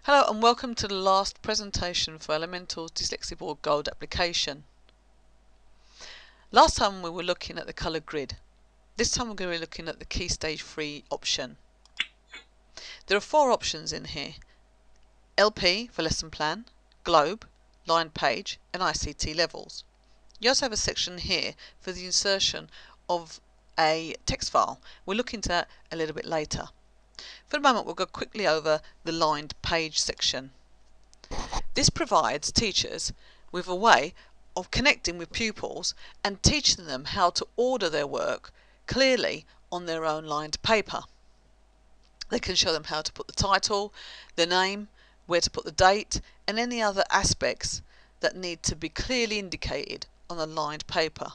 Hello and welcome to the last presentation for ALOMENTAL Dyslexiboard GOLD application. Last time we were looking at the colour grid. This time we're going to be looking at the Key Stage 3 option. There are 4 options in here. LP for lesson plan, globe, line page and ICT levels. You also have a section here for the insertion of a text file. We'll look into that a little bit later. For the moment we'll go quickly over the lined page section. This provides teachers with a way of connecting with pupils and teaching them how to order their work clearly on their own lined paper. They can show them how to put the title, the name, where to put the date and any other aspects that need to be clearly indicated on a lined paper.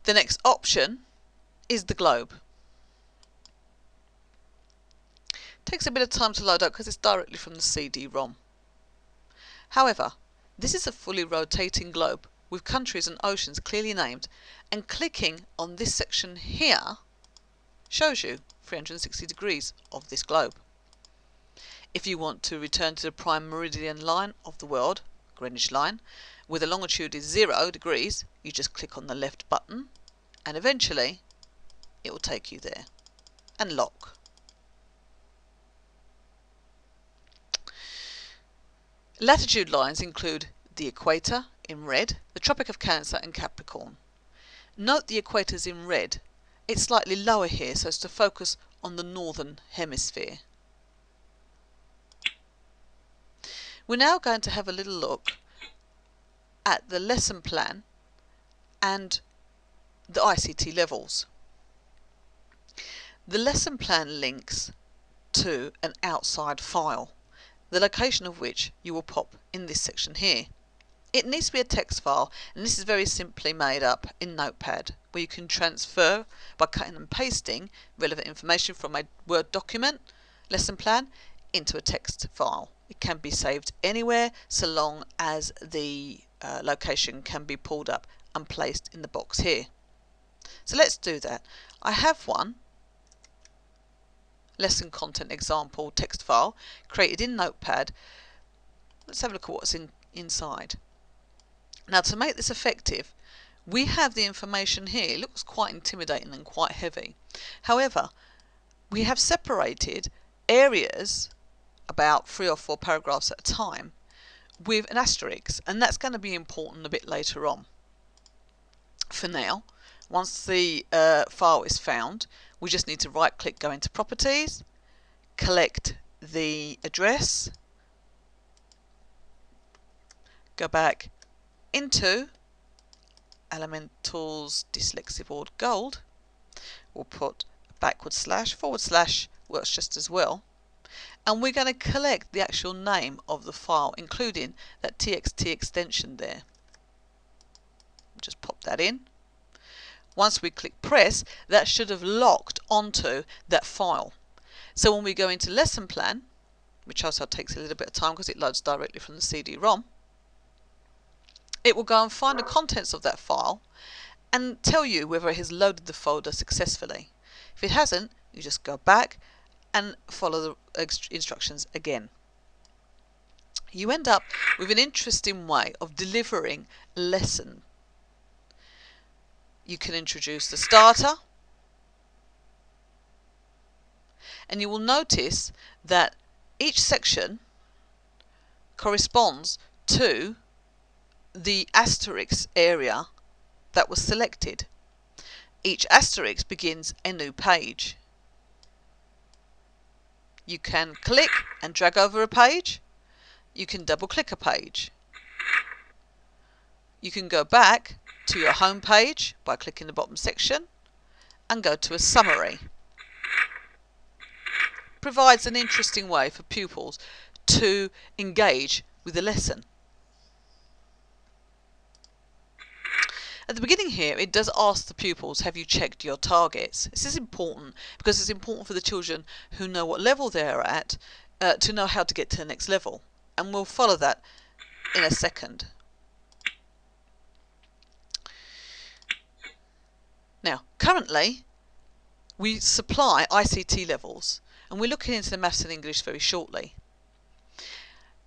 The next option is the globe. Takes a bit of time to load up because it's directly from the CD-ROM. However, this is a fully rotating globe with countries and oceans clearly named, and clicking on this section here shows you 360 degrees of this globe. If you want to return to the prime meridian line of the world, Greenwich line, where the longitude is 0 degrees, you just click on the left button and eventually it will take you there and lock. Latitude lines include the equator in red, the Tropic of Cancer and Capricorn. Note the equator's in red. It's slightly lower here so as to focus on the northern hemisphere. We're now going to have a little look at the lesson plan and the ICT levels. The lesson plan links to an outside file, the location of which you will pop in this section here. It needs to be a text file, and this is very simply made up in Notepad, where you can transfer by cutting and pasting relevant information from a Word document, lesson plan, into a text file. It can be saved anywhere so long as the location can be pulled up and placed in the box here. So let's do that. I have one lesson content example text file created in Notepad. Let's have a look at what's inside. Now, to make this effective, we have the information here. It looks quite intimidating and quite heavy. However, we have separated areas, about 3 or 4 paragraphs at a time, with an asterisk, and that's going to be important a bit later on. For now, once the file is found, we just need to right click, go into properties, collect the address, go back into ALOMENTAL's Dyslexiboard GOLD. We'll put // works just as well, and we're going to collect the actual name of the file, including that txt extension there. Just pop that in. Once we click press, that should have locked onto that file. So when we go into lesson plan, which also takes a little bit of time because it loads directly from the CD-ROM, it will go and find the contents of that file and tell you whether it has loaded the folder successfully. If it hasn't, you just go back and follow the instructions again. You end up with an interesting way of delivering a lesson. You can introduce the starter, and you will notice that each section corresponds to the asterisk area that was selected. Each asterisk begins a new page. You can click and drag over a page. You can double click a page. You can go back to your home page by clicking the bottom section and go to a summary. Provides an interesting way for pupils to engage with the lesson. At the beginning here, it does ask the pupils, have you checked your targets? This is important because it's important for the children who know what level they're at to know how to get to the next level, and we'll follow that in a second. Now, currently, we supply ICT levels, and we're looking into the maths and English very shortly.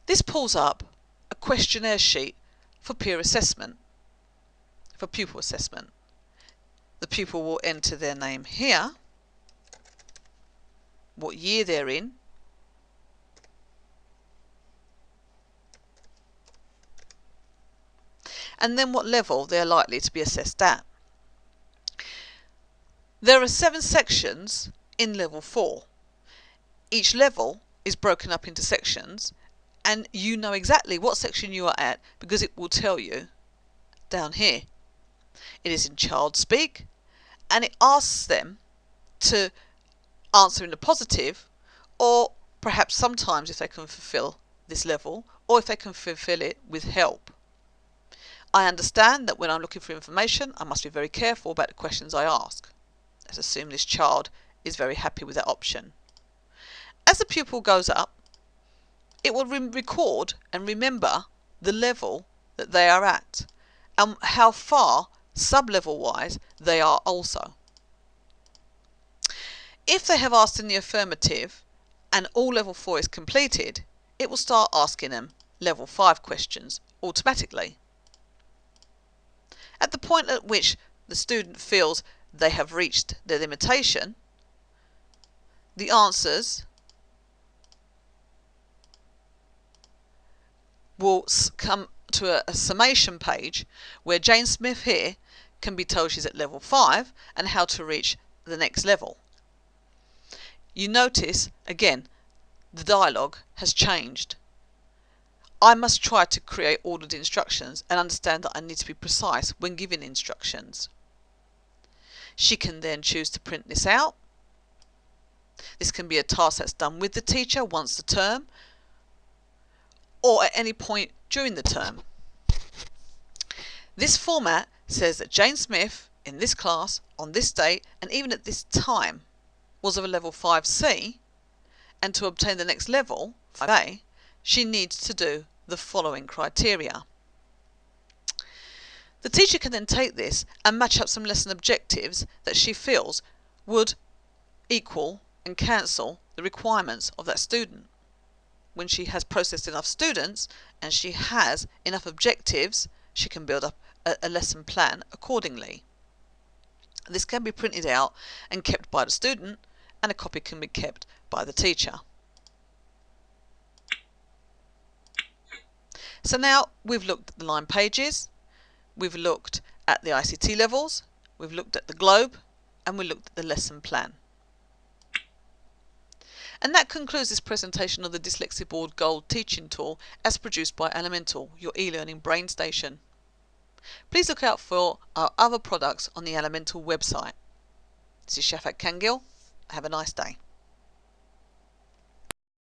This pulls up a questionnaire sheet for peer assessment, for pupil assessment. The pupil will enter their name here, what year they're in, and then what level they're likely to be assessed at. There are 7 sections in level 4. Each level is broken up into sections, and you know exactly what section you are at because it will tell you down here. It is in child speak, and it asks them to answer in the positive, or perhaps sometimes if they can fulfill this level, or if they can fulfill it with help. I understand that when I'm looking for information, I must be very careful about the questions I ask. Let's assume this child is very happy with that option. As the pupil goes up, it will record and remember the level that they are at and how far sub-level wise they are also. If they have asked in the affirmative and all level 4 is completed, it will start asking them level 5 questions automatically. At the point at which the student feels they have reached their limitation, the answers will come to a summation page where Jane Smith here can be told she's at level 5 and how to reach the next level. You notice, again, the dialogue has changed. I must try to create ordered instructions and understand that I need to be precise when giving instructions. She can then choose to print this out. This can be a task that's done with the teacher once the term, or at any point during the term. This format says that Jane Smith, in this class, on this date, and even at this time, was of a level 5C, and to obtain the next level, 5A, she needs to do the following criteria. The teacher can then take this and match up some lesson objectives that she feels would equal and cancel the requirements of that student. When she has processed enough students and she has enough objectives, she can build up a lesson plan accordingly. This can be printed out and kept by the student, and a copy can be kept by the teacher. So now we've looked at the line pages, we've looked at the ICT levels, we've looked at the globe, and we looked at the lesson plan. And that concludes this presentation of the Dyslexiboard Gold teaching tool as produced by ALOMENTAL, your e-learning brain station. Please look out for our other products on the ALOMENTAL website. This is Shafat Kangil. Have a nice day.